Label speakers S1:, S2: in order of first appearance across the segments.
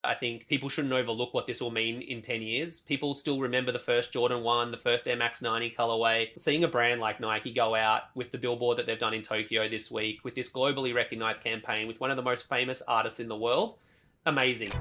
S1: I think people shouldn't overlook what this will mean in 10 years. People still remember the first Jordan 1, the first Air Max 90 colorway. Seeing a brand like Nike go out with the billboard that they've done in Tokyo this week, with this globally recognized campaign, with one of the most famous artists in the world, amazing.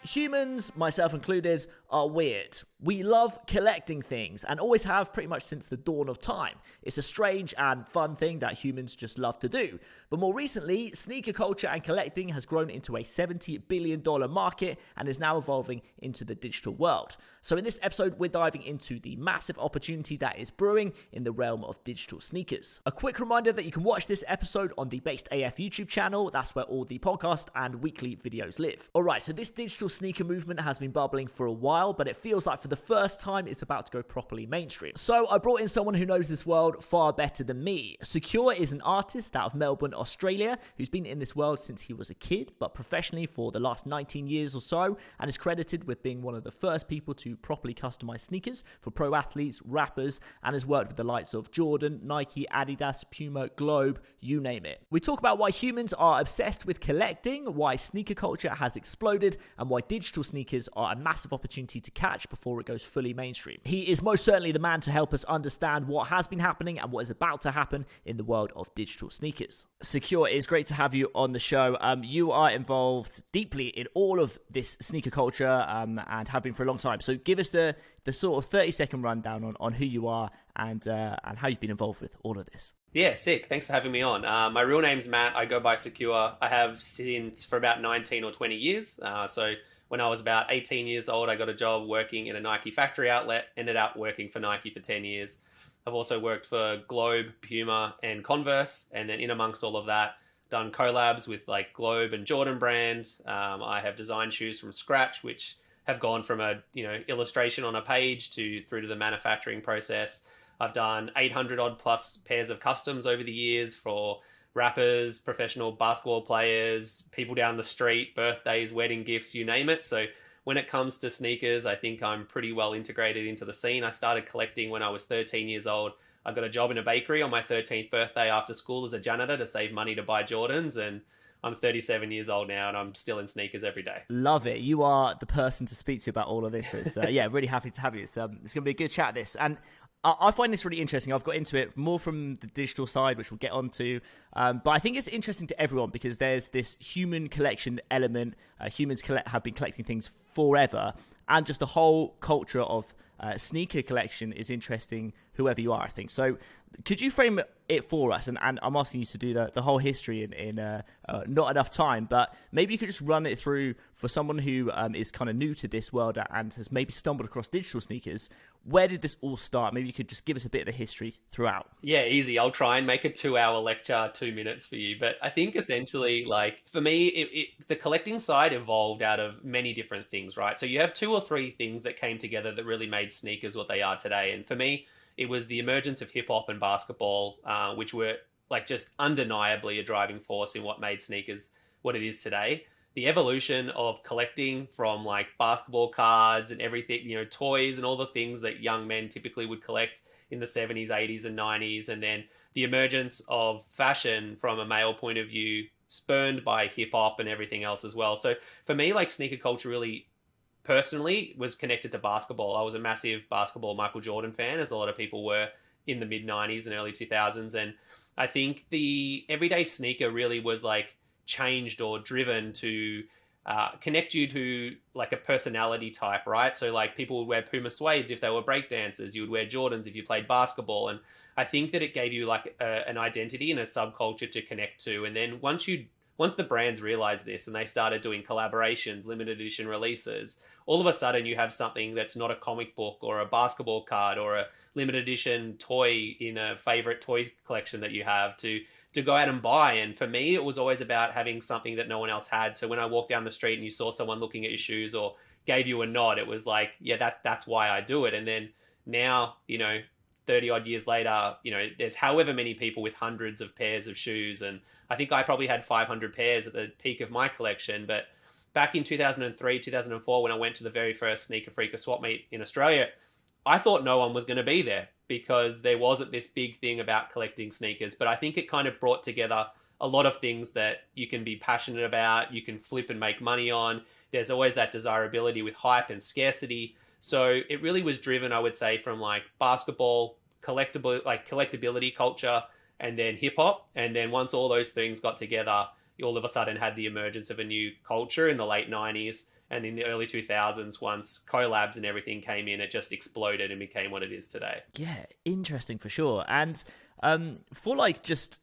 S2: Humans, myself included, are weird. We love collecting things and always have pretty much since the dawn of time. It's a strange and fun thing that humans just love to do. But more recently, sneaker culture and collecting has grown into a $70 billion market and is now evolving into the digital world. So in this episode, we're diving into the massive opportunity that is brewing in the realm of digital sneakers. A quick reminder that you can watch this episode on the Based AF YouTube channel. That's where all the podcast and weekly videos live. Alright, so this digital sneaker movement has been bubbling for a while, but it feels like for the first time it's about to go properly mainstream. So I brought in someone who knows this world far better than me. Sekure is an artist out of Melbourne, Australia, who's been in this world since he was a kid, but professionally for the last 19 years or so, and is credited with being one of the first people to properly customize sneakers for pro athletes, rappers, and has worked with the likes of Jordan, Nike, Adidas, Puma, Globe, you name it. We talk about why humans are obsessed with collecting, why sneaker culture has exploded, and why digital sneakers are a massive opportunity to catch before it goes fully mainstream. He is most certainly the man to help us understand what has been happening and what is about to happen in the world of digital sneakers. Sekure, it's great to have you on the show. You are involved deeply in all of this sneaker culture and have been for a long time. So give us the sort of 30-second rundown on who you are and how you've been involved with all of this.
S1: Yeah, sick. Thanks for having me on. My real name's Matt. I go by Sekure. I have since for about 19 or 20 years. So when I was about 18 years old, I got a job working in a Nike factory outlet, ended up working for Nike for 10 years. I've also worked for Globe, Puma, and Converse. And then in amongst all of that, done collabs with like Globe and Jordan brand. I have designed shoes from scratch, which have gone from a illustration on a page through to the manufacturing process. I've done 800 odd plus pairs of customs over the years for rappers, professional basketball players, people down the street, birthdays, wedding gifts, you name it. So when it comes to sneakers, I think I'm pretty well integrated into the scene. I started collecting when I was 13 years old. I got a job in a bakery on my 13th birthday after school as a janitor to save money to buy Jordans, and I'm 37 years old now and I'm still in sneakers every day.
S2: Love it. You are the person to speak to about all of this. It's, really happy to have you. It's going to be a good chat, this. And I find this really interesting. I've got into it more from the digital side, which we'll get onto. But I think it's interesting to everyone because there's this human collection element. Humans have been collecting things forever. And just the whole culture of sneaker collection is interesting, whoever you are, I think. So could you frame it for us? And I'm asking you to do the whole history in not enough time, but maybe you could just run it through for someone who is kind of new to this world and has maybe stumbled across digital sneakers. Where did this all start? Maybe you could just give us a bit of the history throughout.
S1: Yeah, easy. I'll try and make a 2-hour lecture 2 minutes for you. But I think essentially, like, for me, the collecting side evolved out of many different things, right? So you have 2 or 3 things that came together that really made sneakers what they are today. And for me, it was the emergence of hip hop and basketball, which were like just undeniably a driving force in what made sneakers what it is today. The evolution of collecting from like basketball cards and everything, toys and all the things that young men typically would collect in the 70s, 80s, and 90s. And then the emergence of fashion from a male point of view, spurned by hip hop and everything else as well. So for me, like sneaker culture really personally was connected to basketball. I was a massive basketball Michael Jordan fan, as a lot of people were in the mid 90s and early 2000s. And I think the everyday sneaker really was like changed or driven to connect you to like a personality type, right? So like people would wear Puma suedes if they were breakdancers, you would wear Jordans if you played basketball. And I think that it gave you like an identity and a subculture to connect to. And then once the brands realized this and they started doing collaborations, limited edition releases, all of a sudden you have something that's not a comic book or a basketball card or a limited edition toy in a favorite toy collection that you have to go out and buy. And for me, it was always about having something that no one else had. So when I walked down the street and you saw someone looking at your shoes or gave you a nod, it was like, yeah, that's why I do it. And then now, 30 odd years later, there's however many people with hundreds of pairs of shoes. And I think I probably had 500 pairs at the peak of my collection. But back in 2003, 2004, when I went to the very first Sneaker Freaker swap meet in Australia, I thought no one was going to be there. because there wasn't this big thing about collecting sneakers, but I think it kind of brought together a lot of things that you can be passionate about, you can flip and make money on. There's always that desirability with hype and scarcity. So it really was driven, I would say, from like basketball, collectability culture, and then hip hop. And then once all those things got together, you all of a sudden had the emergence of a new culture in the late 90s. And in the early 2000s, once collabs and everything came in, it just exploded and became what it is today.
S2: Yeah, interesting for sure. And for like just,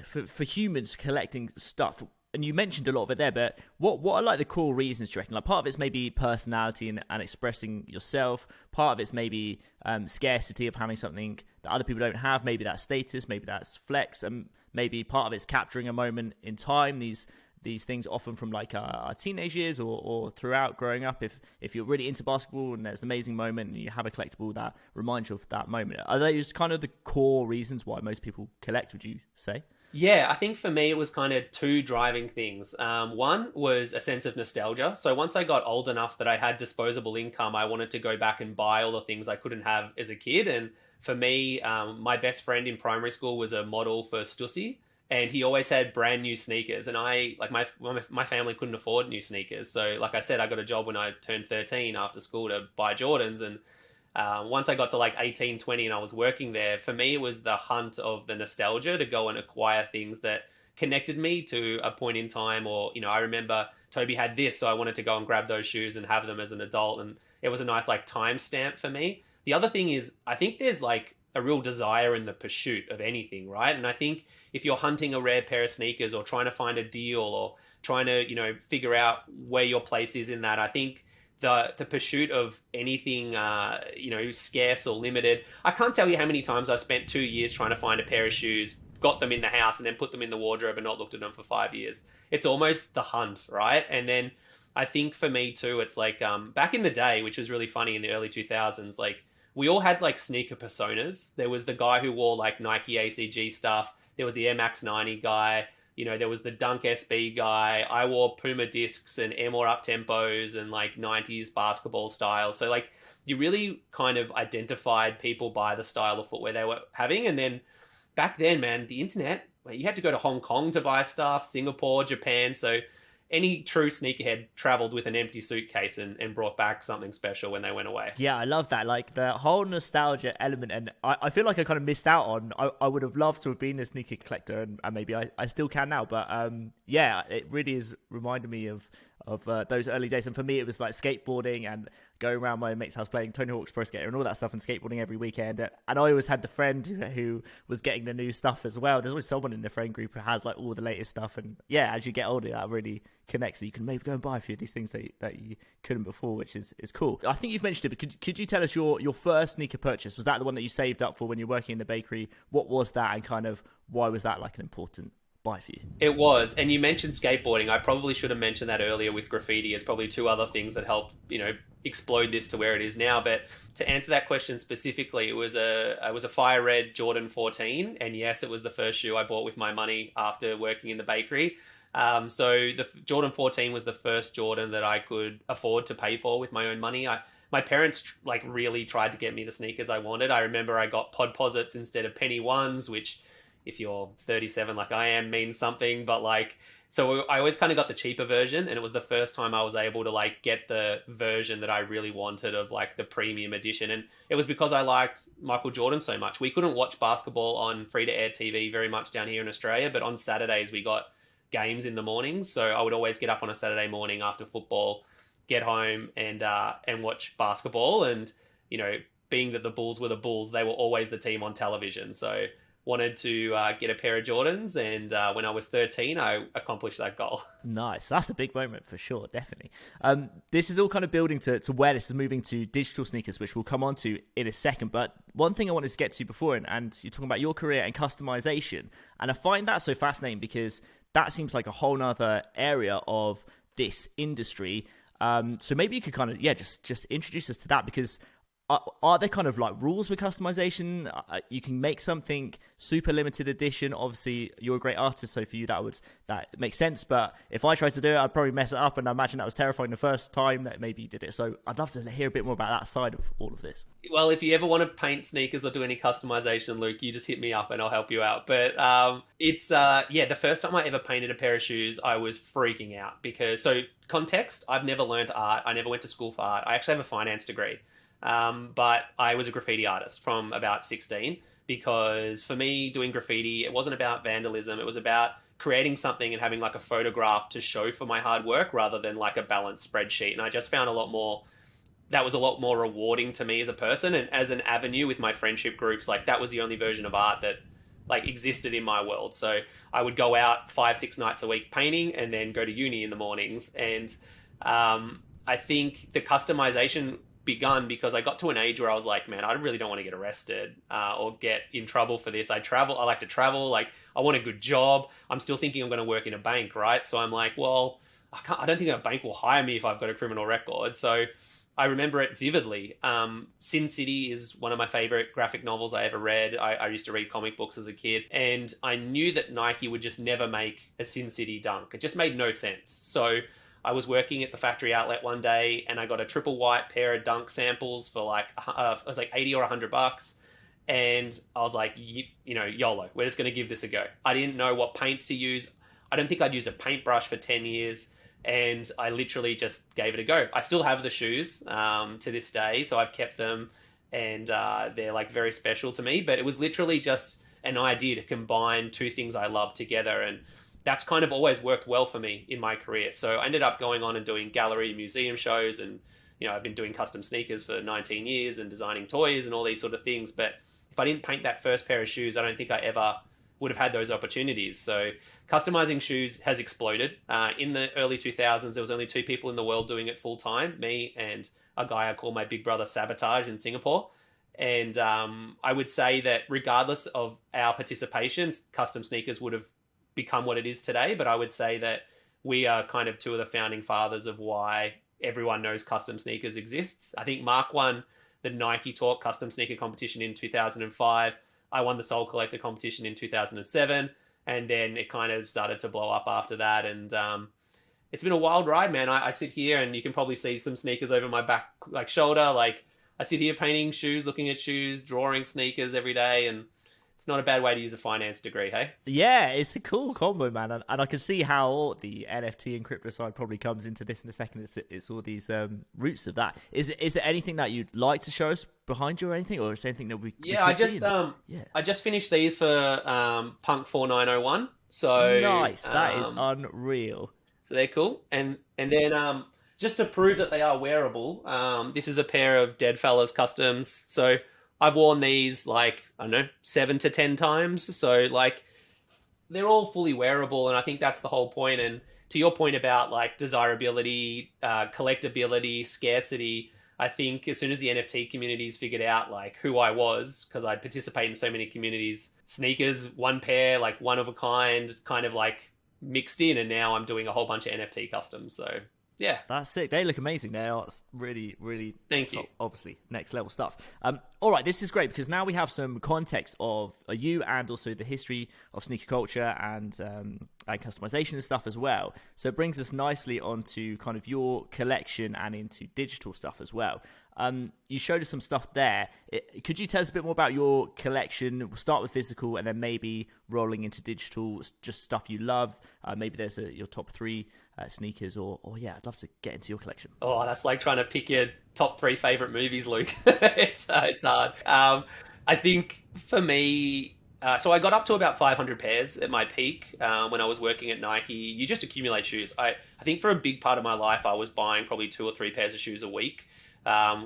S2: for humans collecting stuff, and you mentioned a lot of it there, but what are like the core reasons, do you reckon? Like part of it's maybe personality and expressing yourself. Part of it's maybe scarcity of having something that other people don't have. Maybe that's status, maybe that's flex, and maybe part of it's capturing a moment in time. These things often from like our teenage years or throughout growing up. If you're really into basketball and there's an amazing moment and you have a collectible that reminds you of that moment. Are those kind of the core reasons why most people collect, would you say?
S1: Yeah, I think for me it was kind of two driving things. One was a sense of nostalgia. So once I got old enough that I had disposable income, I wanted to go back and buy all the things I couldn't have as a kid. And for me, my best friend in primary school was a model for Stussy. And he always had brand new sneakers, and my family couldn't afford new sneakers. So, like I said, I got a job when I turned 13 after school to buy Jordans. And once I got to like 18, 20 and I was working there, for me, it was the hunt of the nostalgia to go and acquire things that connected me to a point in time. Or, I remember Toby had this, so I wanted to go and grab those shoes and have them as an adult. And it was a nice like time stamp for me. The other thing is, I think there's like a real desire in the pursuit of anything, right? And I think if you're hunting a rare pair of sneakers or trying to find a deal or trying to, figure out where your place is in that, I think the pursuit of anything, scarce or limited. I can't tell you how many times I spent 2 years trying to find a pair of shoes, got them in the house and then put them in the wardrobe and not looked at them for 5 years. It's almost the hunt, right? And then I think for me too, it's like back in the day, which was really funny in the early 2000s, like we all had like sneaker personas. There was the guy who wore like Nike ACG stuff. There was the Air Max 90 guy. There was the Dunk SB guy. I wore Puma discs and Air More Up Tempos and like 90s basketball style. So like you really kind of identified people by the style of footwear they were having. And then back then, man, the internet, you had to go to Hong Kong to buy stuff, Singapore, Japan. So any true sneakerhead traveled with an empty suitcase and brought back something special when they went away. Yeah,
S2: I love that. Like the whole nostalgia element. And I feel like I kind of missed out on, I would have loved to have been a sneaker collector and maybe I still can now. But it really is reminding me of those early days. And for me, it was like skateboarding and going around my mate's house playing Tony Hawk's Pro Skater and all that stuff and skateboarding every weekend. And I always had the friend who was getting the new stuff as well. There's always someone in the friend group who has like all the latest stuff. And yeah, as you get older, that really connects. So you can maybe go and buy a few of these things that you couldn't before, which is cool. I think you've mentioned it, but could you tell us your first sneaker purchase? Was that the one that you saved up for when you were working in the bakery? What was that and kind of why was that like an important buy for you?
S1: It was. And you mentioned skateboarding. I probably should have mentioned that earlier with graffiti as probably two other things that helped, explode this to where it is now. But to answer that question specifically, it was a fire red Jordan 14. And yes, it was the first shoe I bought with my money after working in the bakery. So the Jordan 14 was the first Jordan that I could afford to pay for with my own money. My parents like really tried to get me the sneakers I wanted. I remember I got Podposits instead of penny ones, which if you're 37 like I am means something, but like, so I always kind of got the cheaper version, and it was the first time I was able to like get the version that I really wanted of like the premium edition. And it was because I liked Michael Jordan so much. We couldn't watch basketball on free to air TV very much down here in Australia, but on Saturdays we got games in the mornings. So I would always get up on a Saturday morning after football, get home and watch basketball. And, being that the Bulls were the Bulls, they were always the team on television. So wanted to get a pair of Jordans, and when I was 13, I accomplished that goal.
S2: Nice. That's a big moment for sure, definitely. This is all kind of building to where this is moving to digital sneakers, which we'll come on to in a second. But one thing I wanted to get to before, and you're talking about your career and customization, and I find that so fascinating because that seems like a whole nother area of this industry. So maybe you could kind of, just introduce us to that, because are there kind of like rules with customization? You can make something super limited edition. Obviously, you're a great artist, so for you that makes sense. But if I tried to do it, I'd probably mess it up, and I imagine that was terrifying the first time that maybe you did it. So I'd love to hear a bit more about that side of all of this.
S1: Well, if you ever want to paint sneakers or do any customization, Luke, you just hit me up and I'll help you out. But it's yeah, the first time I ever painted a pair of shoes, I was freaking out because, so context, I've never learned art. I never went to school for art. I actually have a finance degree. But I was a graffiti artist from about 16 because for me, doing graffiti, it wasn't about vandalism. It was about creating something and having like a photograph to show for my hard work rather than like a balanced spreadsheet. And I just found that was a lot more rewarding to me as a person and as an avenue with my friendship groups. Like that was the only version of art that like existed in my world. So I would go out 5-6 nights a week painting and then go to uni in the mornings. And I think the customization begun because I got to an age where I was like, man, I really don't want to get arrested or get in trouble for this. I like to travel. Like I want a good job. I'm still thinking I'm going to work in a bank, right? So I'm like, well, I don't think a bank will hire me if I've got a criminal record. So I remember it vividly. Sin City is one of my favorite graphic novels I ever read. I used to read comic books as a kid, and I knew that Nike would just never make a Sin City dunk. It just made no sense. So I was working at the factory outlet one day and I got a triple white pair of dunk samples for like, it was like 80 or $100. And I was like, YOLO, we're just going to give this a go. I didn't know what paints to use. I don't think I'd used a paintbrush for 10 years. And I literally just gave it a go. I still have the shoes to this day. So I've kept them and they're like very special to me. But it was literally just an idea to combine two things I love together. And that's kind of always worked well for me in my career. So I ended up going on and doing gallery museum shows. And, I've been doing custom sneakers for 19 years and designing toys and all these sort of things. But if I didn't paint that first pair of shoes, I don't think I ever would have had those opportunities. So customizing shoes has exploded. In the early 2000s, there was only 2 people in the world doing it full time, me and a guy I call my big brother Sabotage in Singapore. And I would say that regardless of our participations, custom sneakers would have become what it is today. But I would say that we are kind of 2 of the founding fathers of why everyone knows custom sneakers exists. I think Mark won the Nike Talk custom sneaker competition in 2005. I won the Soul Collector competition in 2007. And then it kind of started to blow up after that. And it's been a wild ride, man. I sit here and you can probably see some sneakers over my back, like shoulder. Like I sit here painting shoes, looking at shoes, drawing sneakers every day. And it's not a bad way to use a finance degree, hey?
S2: Yeah, it's a cool combo, man. And I can see how the NFT and crypto side probably comes into this in a second. It's all these roots of that. Is there anything that you'd like to show us behind you or anything? Or is there anything that we
S1: I just finished these for Punk 4901. So
S2: nice. That is unreal.
S1: So they're cool. And then just to prove that they are wearable, this is a pair of Deadfellas Customs. So I've worn these like, I don't know, 7 to 10 times. So like they're all fully wearable. And I think that's the whole point. And to your point about like desirability, collectability, scarcity, I think as soon as the NFT communities figured out like who I was, because I'd participate in so many communities, sneakers, one pair, like one of a kind of like mixed in. And now I'm doing a whole bunch of NFT customs. So yeah,
S2: that's sick. They look amazing. They are really, really
S1: thank you.
S2: Obviously, next level stuff. All right, this is great because now we have some context of you and also the history of sneaker culture and customization and stuff as well. So it brings us nicely onto kind of your collection and into digital stuff as well. You showed us some stuff there. Could you tell us a bit more about your collection? We'll start with physical and then maybe rolling into digital, just stuff you love. Maybe there's your top 3 sneakers or yeah, I'd love to get into your collection.
S1: Oh, that's like trying to pick your top 3 favorite movies, Luke. It's hard. I think for me, so I got up to about 500 pairs at my peak when I was working at Nike. You just accumulate shoes. I think for a big part of my life, I was buying probably 2 or 3 pairs of shoes a week.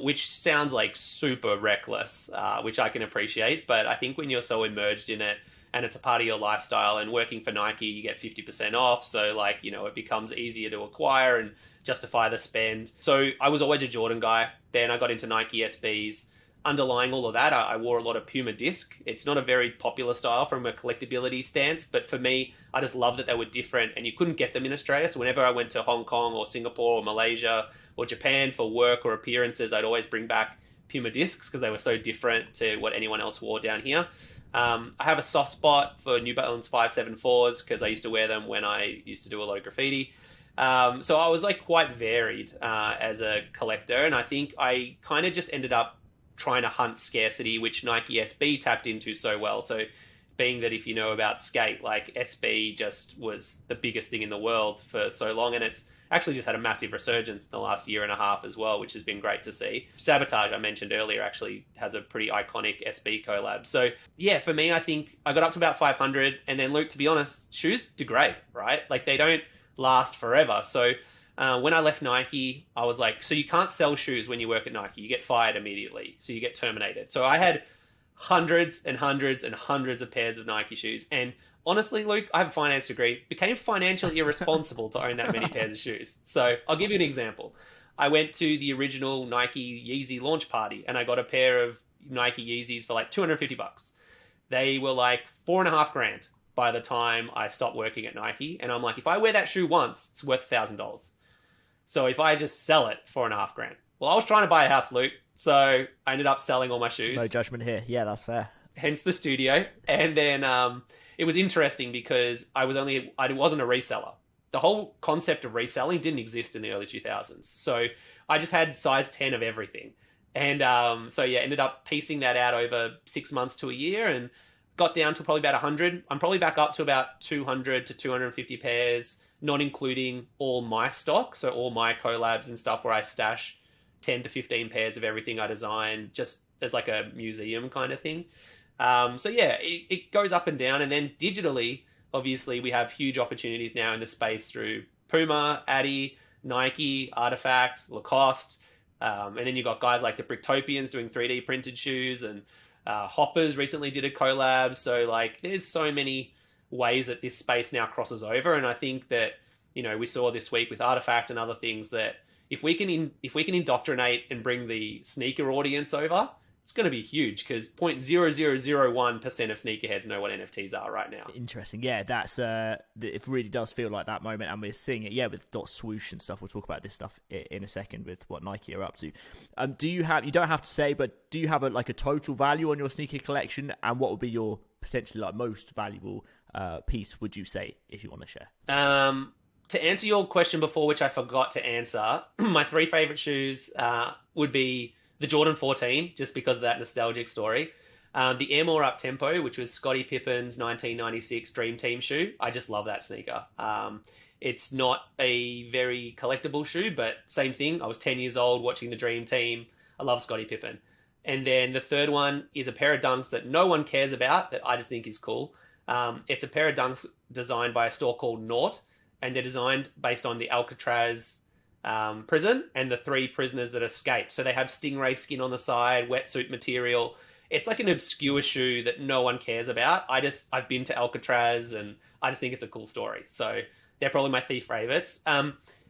S1: Which sounds like super reckless, which I can appreciate. But I think when you're so immersed in it and it's a part of your lifestyle, and working for Nike, you get 50% off. So like, it becomes easier to acquire and justify the spend. So I was always a Jordan guy. Then I got into Nike SBs. Underlying all of that, I wore a lot of Puma disc. It's not a very popular style from a collectability stance, but for me, I just love that they were different and you couldn't get them in Australia. So whenever I went to Hong Kong or Singapore or Malaysia or Japan for work or appearances, I'd always bring back Puma discs because they were so different to what anyone else wore down here. I have a soft spot for New Balance 574s because I used to wear them when I used to do a lot of graffiti. So I was like quite varied as a collector, and I think I kind of just ended up trying to hunt scarcity, which Nike SB tapped into so well. So being that if you know about skate, like SB just was the biggest thing in the world for so long, and it's actually just had a massive resurgence in the last year and a half as well, which has been great to see. Sabotage, I mentioned earlier, actually has a pretty iconic SB collab. So yeah, for me, I think I got up to about 500, and then Luke, to be honest, shoes degrade, right? Like they don't last forever. So when I left Nike, I was like, so you can't sell shoes when you work at Nike. You get fired immediately. So you get terminated. So I had hundreds and hundreds and hundreds of pairs of Nike shoes. And honestly, Luke, I have a finance degree, became financially irresponsible to own that many pairs of shoes. So I'll give you an example. I went to the original Nike Yeezy launch party and I got a pair of Nike Yeezys for like $250. They were like $4,500 by the time I stopped working at Nike. And I'm like, if I wear that shoe once, it's worth $1,000. So if I just sell it, it's $4,500. Well, I was trying to buy a house, Luke. So I ended up selling all my shoes.
S2: No judgment here. Yeah, that's fair.
S1: Hence the studio. And then it was interesting because I wasn't a reseller. The whole concept of reselling didn't exist in the early 2000s. So I just had size 10 of everything. And so yeah, ended up piecing that out over 6 months to a year and got down to probably about 100. I'm probably back up to about 200 to 250 pairs, not including all my stock. So all my collabs and stuff where I stash 10 to 15 pairs of everything I design just as like a museum kind of thing. So yeah, it goes up and down. And then digitally, obviously, we have huge opportunities now in the space through Puma, Adi, Nike, Artifact, Lacoste. And then you've got guys like the Bricktopians doing 3D printed shoes, and Hoppers recently did a collab. So like there's so many ways that this space now crosses over. And I think that, you know, we saw this week with Artifact and other things that if we can indoctrinate and bring the sneaker audience over, it's going to be huge because 0.0001% of sneakerheads know what NFTs are right now.
S2: Interesting. Yeah, that's it really does feel like that moment, and we're seeing it, yeah, with dot swoosh and stuff. We'll talk about this stuff in a second with what Nike are up to. You don't have to say, but do you have a total value on your sneaker collection, and what would be your potentially like most valuable piece, would you say, if you want to share?
S1: To answer your question before, which I forgot to answer, my three favorite shoes would be the Jordan 14, just because of that nostalgic story. The Air More Up Tempo, which was Scottie Pippen's 1996 Dream Team shoe. I just love that sneaker. It's not a very collectible shoe, but same thing. I was 10 years old watching the Dream Team. I love Scottie Pippen. And then the third one is a pair of Dunks that no one cares about, that I just think is cool. It's a pair of Dunks designed by a store called Naught, and they're designed based on the Alcatraz prison and the 3 prisoners that escaped. So they have stingray skin on the side, wetsuit material. It's like an obscure shoe that no one cares about. I've been to Alcatraz and I just think it's a cool story. So they're probably my 3 favorites.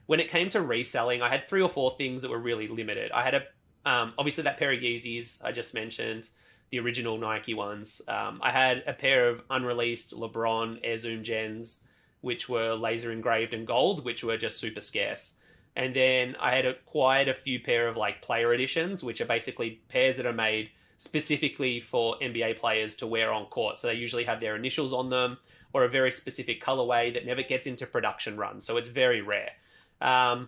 S1: When it came to reselling, I had 3 or 4 things that were really limited. I had obviously that pair of Yeezys I just mentioned, the original Nike ones. I had a pair of unreleased LeBron Air Zoom Gens, which were laser engraved in gold, which were just super scarce. And then I had quite a few pair of like player editions, which are basically pairs that are made specifically for NBA players to wear on court. So they usually have their initials on them or a very specific colorway that never gets into production runs. So it's very rare. I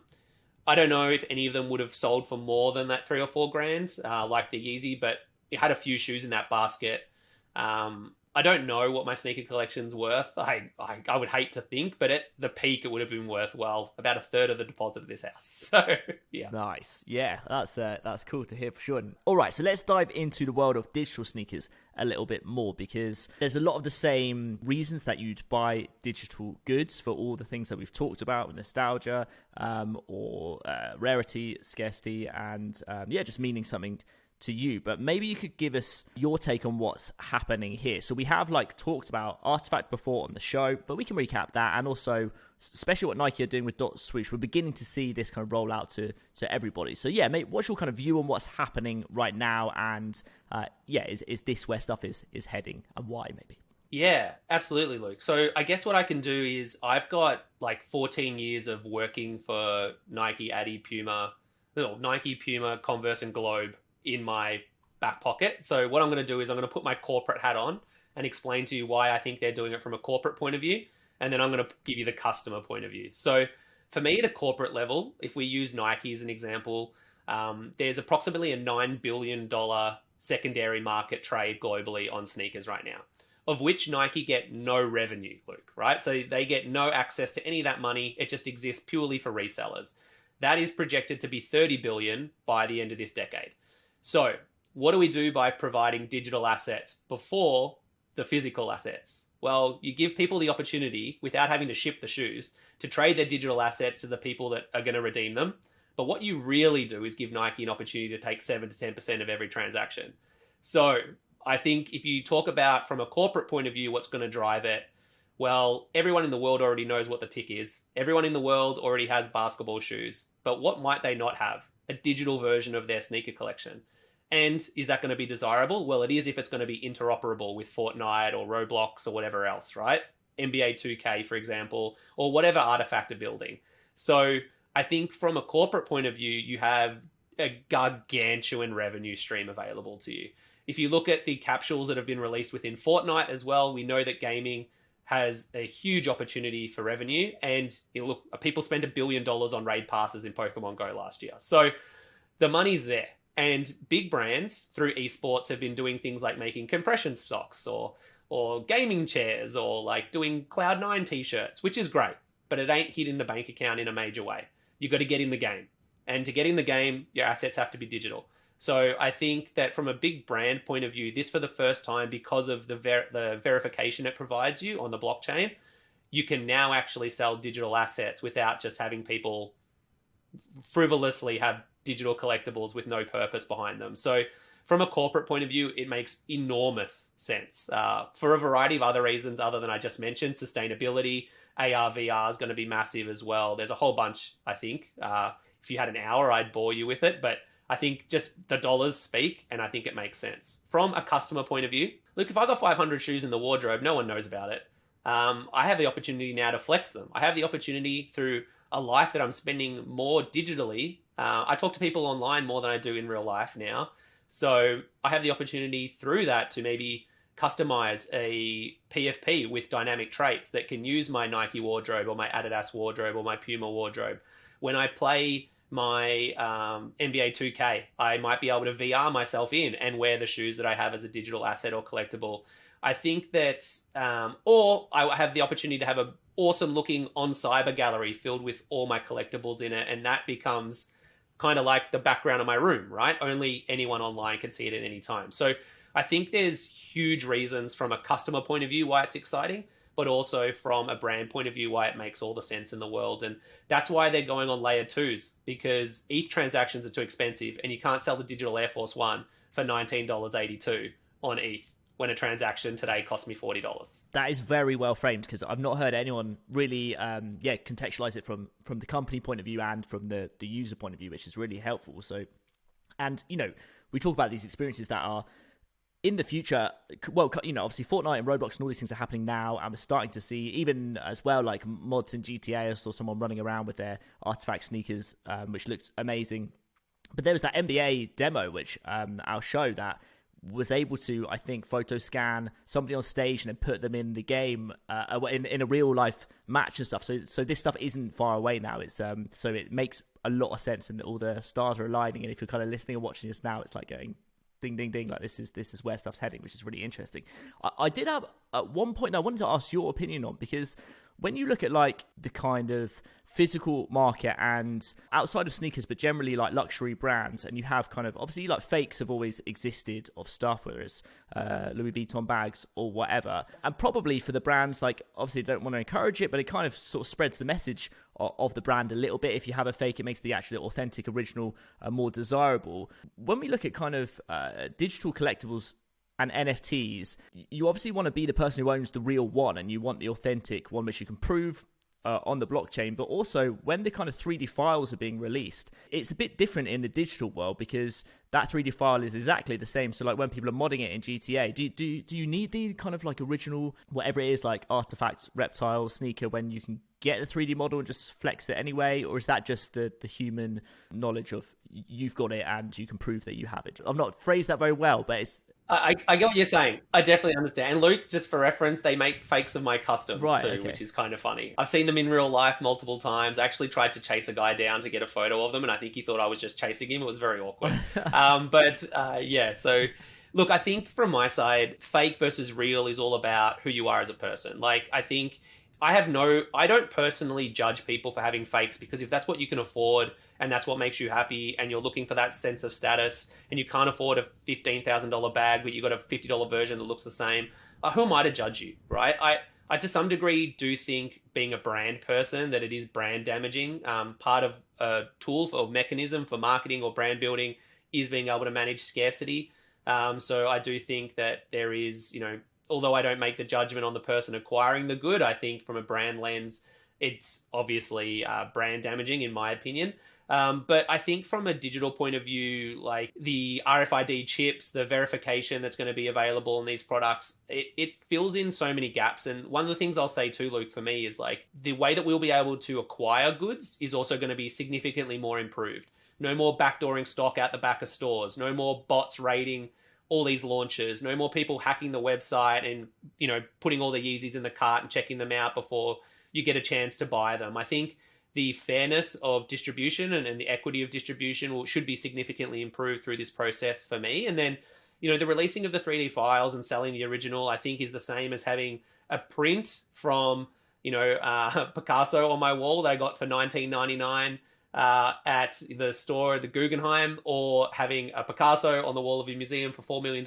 S1: don't know if any of them would have sold for more than that 3 or 4 grand, like the Yeezy, but it had a few shoes in that basket. I don't know what my sneaker collection's worth. I would hate to think, but at the peak, it would have been worth, well, about a third of the deposit of this house. So, yeah.
S2: Nice. Yeah, that's cool to hear for sure. All right, so let's dive into the world of digital sneakers a little bit more, because there's a lot of the same reasons that you'd buy digital goods for all the things that we've talked about, nostalgia, or rarity, scarcity, and just meaning something to you. But maybe you could give us your take on what's happening here. So we have talked about Artifact before on the show, but we can recap that, and also especially what Nike are doing with dot swoosh. We're beginning to see this kind of roll out to everybody. So yeah, mate, what's your kind of view on what's happening right now, and is this where stuff is heading, and why maybe?
S1: Yeah, absolutely, Luke. So I guess what I can do is I've got 14 years of working for Nike, Adi, Puma, Converse, and Globe in my back pocket. So what I'm going to do is I'm going to put my corporate hat on and explain to you why I think they're doing it from a corporate point of view. And then I'm going to give you the customer point of view. So for me, at a corporate level, if we use Nike as an example, there's approximately a $9 billion secondary market trade globally on sneakers right now, of which Nike get no revenue, Luke, right? So they get no access to any of that money. It just exists purely for resellers. That is projected to be 30 billion by the end of this decade. So what do we do by providing digital assets before the physical assets? Well, you give people the opportunity, without having to ship the shoes, to trade their digital assets to the people that are going to redeem them. But what you really do is give Nike an opportunity to take 7 to 10% of every transaction. So I think if you talk about from a corporate point of view, what's going to drive it, well, everyone in the world already knows what the tick is. Everyone in the world already has basketball shoes. But what might they not have? A digital version of their sneaker collection. And is that going to be desirable? Well, it is if it's going to be interoperable with Fortnite or Roblox or whatever else, right? NBA 2K, for example, or whatever artifact are building. So I think from a corporate point of view, you have a gargantuan revenue stream available to you. If you look at the capsules that have been released within Fortnite as well, we know that gaming has a huge opportunity for revenue. And look, people spent $1 billion on raid passes in Pokemon Go last year. So the money's there. And big brands through esports have been doing things like making compression socks or gaming chairs or like doing Cloud9 t-shirts, which is great, but it ain't hitting the bank account in a major way. You got to get in the game. And to get in the game, your assets have to be digital. So I think that from a big brand point of view, this for the first time, because of the verification it provides you on the blockchain, you can now actually sell digital assets without just having people frivolously have digital collectibles with no purpose behind them. So from a corporate point of view, it makes enormous sense for a variety of other reasons other than I just mentioned. Sustainability, AR, VR is going to be massive as well. There's a whole bunch, I think. If you had an hour, I'd bore you with it, but I think just the dollars speak, and I think it makes sense. From a customer point of view, look, if I got 500 shoes in the wardrobe, no one knows about it. I have the opportunity now to flex them. I have the opportunity through a life that I'm spending more digitally. I talk to people online more than I do in real life now. So I have the opportunity through that to maybe customize a PFP with dynamic traits that can use my Nike wardrobe or my Adidas wardrobe or my Puma wardrobe. When I play my NBA 2K, I might be able to VR myself in and wear the shoes that I have as a digital asset or collectible. I think that, or I have the opportunity to have an awesome looking on cyber gallery filled with all my collectibles in it. And that becomes kind of like the background of my room, right? Only anyone online can see it at any time. So I think there's huge reasons from a customer point of view why it's exciting, but also from a brand point of view why it makes all the sense in the world. And that's why they're going on layer 2s, because ETH transactions are too expensive and you can't sell the digital Air Force One for $19.82 on ETH when a transaction today cost me $40.
S2: That is very well framed, because I've not heard anyone really contextualize it from the company point of view and from the user point of view, which is really helpful. So, and we talk about these experiences that are in the future. Well, obviously Fortnite and Roblox and all these things are happening now, and we're starting to see even as well like mods in GTA. I saw someone running around with their artifact sneakers, which looked amazing. But there was that NBA demo, which I'll show, that was able to, I think, photo scan somebody on stage and then put them in the game in a real life match and stuff. So this stuff isn't far away now. It's so it makes a lot of sense, and all the stars are aligning. And if you're kind of listening and watching this now, it's like going ding, ding, ding. Like this is where stuff's heading, which is really interesting. I did have at one point I wanted to ask your opinion on, because when you look at like the kind of physical market and outside of sneakers, but generally like luxury brands, and you have kind of obviously like fakes have always existed of stuff, whether it's Louis Vuitton bags or whatever. And probably for the brands, like obviously don't want to encourage it, but it kind of sort of spreads the message of the brand a little bit. If you have a fake, it makes the actually authentic original more desirable. When we look at kind of digital collectibles and NFTs, you obviously want to be the person who owns the real one, and you want the authentic one which you can prove on the blockchain. But also when the kind of 3D files are being released, it's a bit different in the digital world, because that 3D file is exactly the same. So like when people are modding it in GTA, do you need the kind of like original, whatever it is, like artifact, reptile, sneaker, when you can get the 3D model and just flex it anyway, or is that just the human knowledge of you've got it and you can prove that you have it? I've not phrased that very well, but it's...
S1: I get what you're saying. I definitely understand. And Luke, just for reference, they make fakes of my customs
S2: Right,
S1: too,
S2: okay.
S1: which is kind of funny. I've seen them in real life multiple times. I actually tried to chase a guy down to get a photo of them, and I think he thought I was just chasing him. It was very awkward. Yeah, so look, I think from my side, fake versus real is all about who you are as a person. Like, I think I don't personally judge people for having fakes, because if that's what you can afford and that's what makes you happy and you're looking for that sense of status and you can't afford a $15,000 bag, but you got a $50 version that looks the same, who am I to judge you, right? I to some degree do think, being a brand person, that it is brand damaging. Part of a tool or mechanism for marketing or brand building is being able to manage scarcity. So I do think that there is, although I don't make the judgment on the person acquiring the good, I think from a brand lens, it's obviously brand damaging in my opinion. But I think from a digital point of view, like the RFID chips, the verification that's going to be available in these products, it fills in so many gaps. And one of the things I'll say too, Luke, for me is like the way that we'll be able to acquire goods is also going to be significantly more improved. No more backdooring stock out the back of stores, no more bots raiding all these launches, no more people hacking the website and, putting all the Yeezys in the cart and checking them out before you get a chance to buy them. I think the fairness of distribution and the equity of distribution should be significantly improved through this process for me. And then, the releasing of the 3D files and selling the original, I think, is the same as having a print from, Picasso on my wall that I got for $19.99 at the store at the Guggenheim, or having a Picasso on the wall of a museum for $4 million.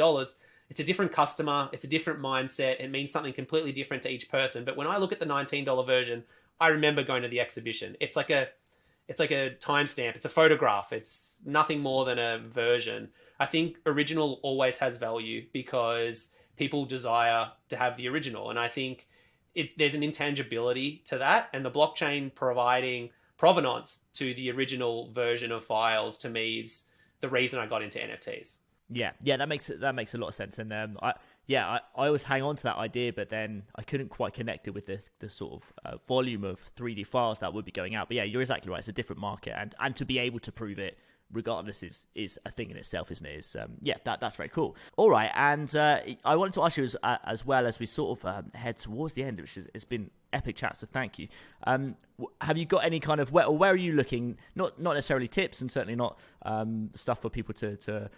S1: It's a different customer. It's a different mindset. It means something completely different to each person. But when I look at the $19 version, I remember going to the exhibition. It's like a timestamp. It's a photograph. It's nothing more than a version. I think original always has value because people desire to have the original. And I think there's an intangibility to that. And the blockchain providing provenance to the original version of files, to me, is the reason I got into NFTs.
S2: Yeah, that makes a lot of sense. And I always hang on to that idea, but then I couldn't quite connect it with the sort of volume of 3D files that would be going out. But yeah, you're exactly right. It's a different market, and to be able to prove it regardless is a thing in itself, isn't it? That's very cool. All right, and I wanted to ask you as well, as we sort of head towards the end, which it's been epic chat, so thank you. Have you got any kind of where are you looking? Not necessarily tips, and certainly not stuff for people to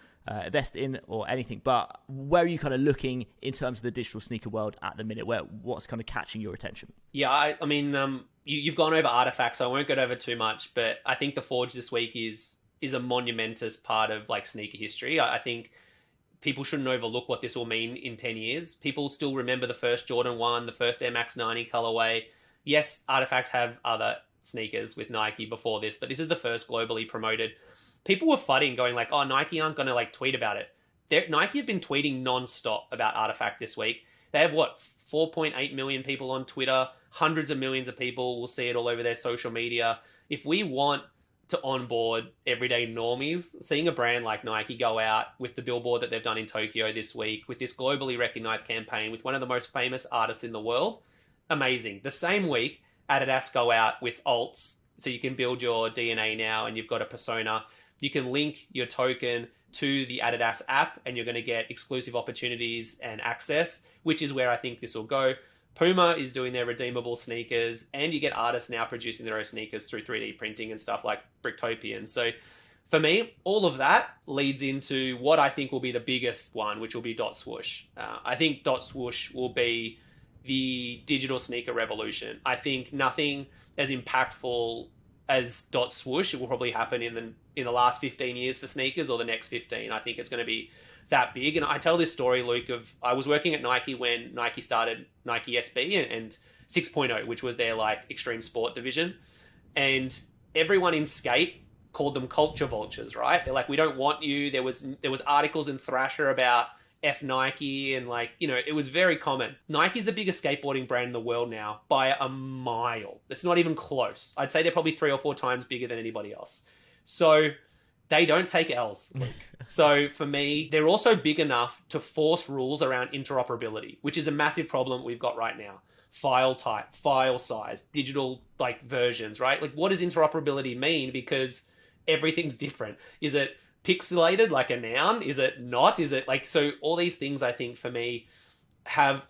S2: invest in or anything, but where are you kind of looking in terms of the digital sneaker world at the minute? What's kind of catching your attention?
S1: Yeah, I mean, you've gone over artifacts, so I won't go over too much, but I think the Forge this week is a monumentous part of like sneaker history. I think people shouldn't overlook what this will mean in 10 years. People still remember the first Jordan 1, the first Air Max 90 colorway. Yes, Artifact have other sneakers with Nike before this, but this is the first globally promoted. People were flooding, going like, oh, Nike aren't going to like tweet about it. Nike have been tweeting nonstop about Artifact this week. They have 4.8 million people on Twitter. Hundreds of millions of people will see it all over their social media. If we want to onboard everyday normies, seeing a brand like Nike go out with the billboard that they've done in Tokyo this week, with this globally recognized campaign with one of the most famous artists in the world, amazing. The same week, Adidas go out with alts, so you can build your DNA now and you've got a persona. You can link your token to the Adidas app and you're going to get exclusive opportunities and access, which is where I think this will go. Puma is doing their redeemable sneakers, and you get artists now producing their own sneakers through 3D printing and stuff like Bricktopian. So for me, all of that leads into what I think will be the biggest one, which will be Dot Swoosh. I think Dot Swoosh will be the digital sneaker revolution. I think nothing as impactful as Dot Swoosh will probably happen in the last 15 years for sneakers, or the next 15. I think it's going to be that big. And I tell this story, Luke, of I was working at Nike when Nike started Nike SB and 6.0, which was their like extreme sport division. And everyone in skate called them culture vultures, right? They're like, we don't want you. There was articles in Thrasher about F Nike, and like, it was very common. Nike's the biggest skateboarding brand in the world now by a mile. It's not even close. I'd say they're probably 3 or 4 times bigger than anybody else. So they don't take L's. So for me, they're also big enough to force rules around interoperability, which is a massive problem we've got right now. File type, file size, digital like versions, right? Like what does interoperability mean? Because everything's different. Is it pixelated like a noun? Is it not? Is it like, so all these things I think for me have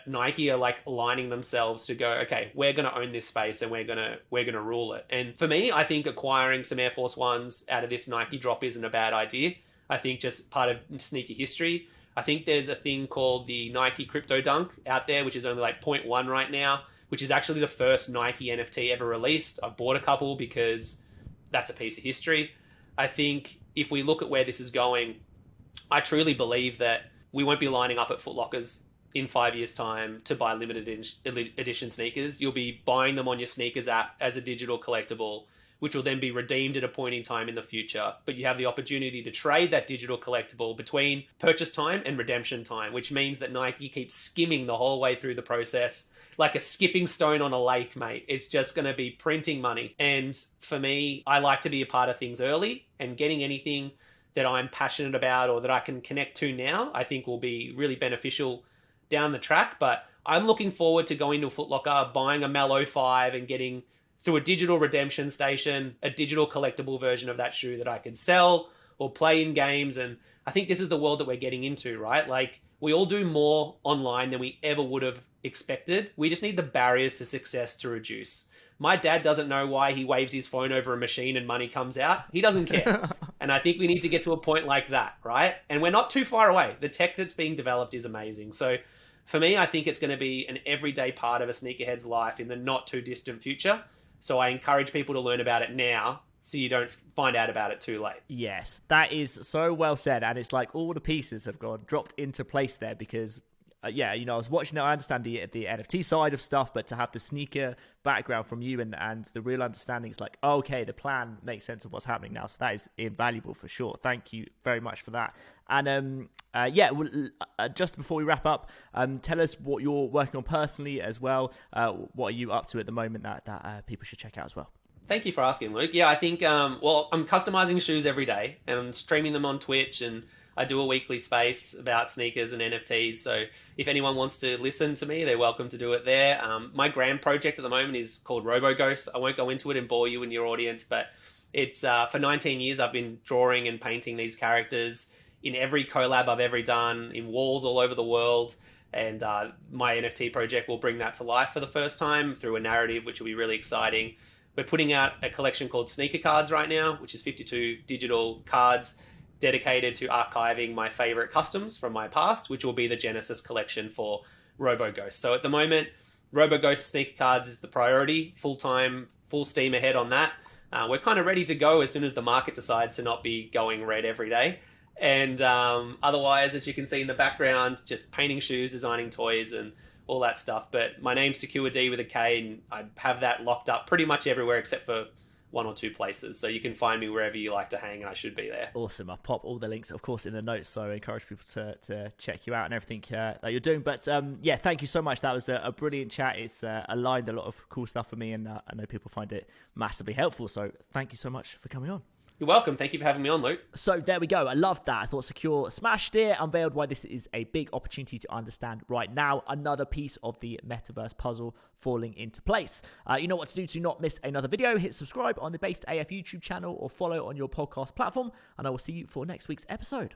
S1: Nike are like aligning themselves to go, okay, we're going to own this space and we're going to rule it. And for me, I think acquiring some Air Force Ones out of this Nike drop isn't a bad idea. I think just part of sneaker history. I think there's a thing called the Nike Crypto Dunk out there, which is only like 0.1 right now, which is actually the first Nike NFT ever released. I've bought a couple because that's a piece of history. I think if we look at where this is going, I truly believe that we won't be lining up at Foot Lockers in 5 years' time to buy limited edition sneakers. You'll be buying them on your sneakers app as a digital collectible, which will then be redeemed at a point in time in the future. But you have the opportunity to trade that digital collectible between purchase time and redemption time, which means that Nike keeps skimming the whole way through the process like a skipping stone on a lake, mate. It's just going to be printing money. And for me, I like to be a part of things early, and getting anything that I'm passionate about or that I can connect to now, I think will be really beneficial down the track. But I'm looking forward to going to a Foot Locker, buying a Mel 05 and getting through a digital redemption station, a digital collectible version of that shoe that I could sell or play in games. And I think this is the world that we're getting into, right? Like we all do more online than we ever would have expected. We just need the barriers to success to reduce. My dad doesn't know why he waves his phone over a machine and money comes out. He doesn't care. And I think we need to get to a point like that, right? And we're not too far away. The tech that's being developed is amazing. So for me, I think it's going to be an everyday part of a sneakerhead's life in the not too distant future. So I encourage people to learn about it now so you don't find out about it too late.
S2: Yes, that is so well said. And it's like all the pieces have dropped into place there because yeah, you know, I was watching it. I understand the NFT side of stuff, but to have the sneaker background from you and the real understanding, it's like, okay, the plan makes sense of what's happening now. So that is invaluable for sure. Thank you very much for that. And yeah, well, just before we wrap up, tell us what you're working on personally as well. What are you up to at the moment that people should check out as well?
S1: Thank you for asking, Luke. Yeah, I think, well, I'm customizing shoes every day and I'm streaming them on Twitch, and I do a weekly space about sneakers and NFTs. So if anyone wants to listen to me, they're welcome to do it there. My grand project at the moment is called RoboGhost. I won't go into it and bore you and your audience, but it's for 19 years I've been drawing and painting these characters in every collab I've ever done, in walls all over the world. And my NFT project will bring that to life for the first time through a narrative, which will be really exciting. We're putting out a collection called Sneaker Cards right now, which is 52 digital cards dedicated to archiving my favorite customs from my past, which will be the Genesis collection for RoboGhost. So at the moment, RoboGhost Sneaker Cards is the priority, full-time, full steam ahead on that. We're kind of ready to go as soon as the market decides to not be going red every day. And otherwise, as you can see in the background, just painting shoes, designing toys, and all that stuff. But my name's Sekure D with a K, and I have that locked up pretty much everywhere except for one or two places. So you can find me wherever you like to hang, and I should be there.
S2: Awesome. I'll pop all the links, of course, in the notes. So I encourage people to check you out and everything that you're doing. But yeah, thank you so much. That was a brilliant chat. It's aligned a lot of cool stuff for me, and I know people find it massively helpful. So thank you so much for coming on.
S1: You're welcome. Thank you for having me on, Luke.
S2: So there we go. I loved that. I thought Sekure smashed it, unveiled why this is a big opportunity to understand right now. Another piece of the metaverse puzzle falling into place. You know what to do to not miss another video. Hit subscribe on the Based AF YouTube channel or follow on your podcast platform, and I will see you for next week's episode.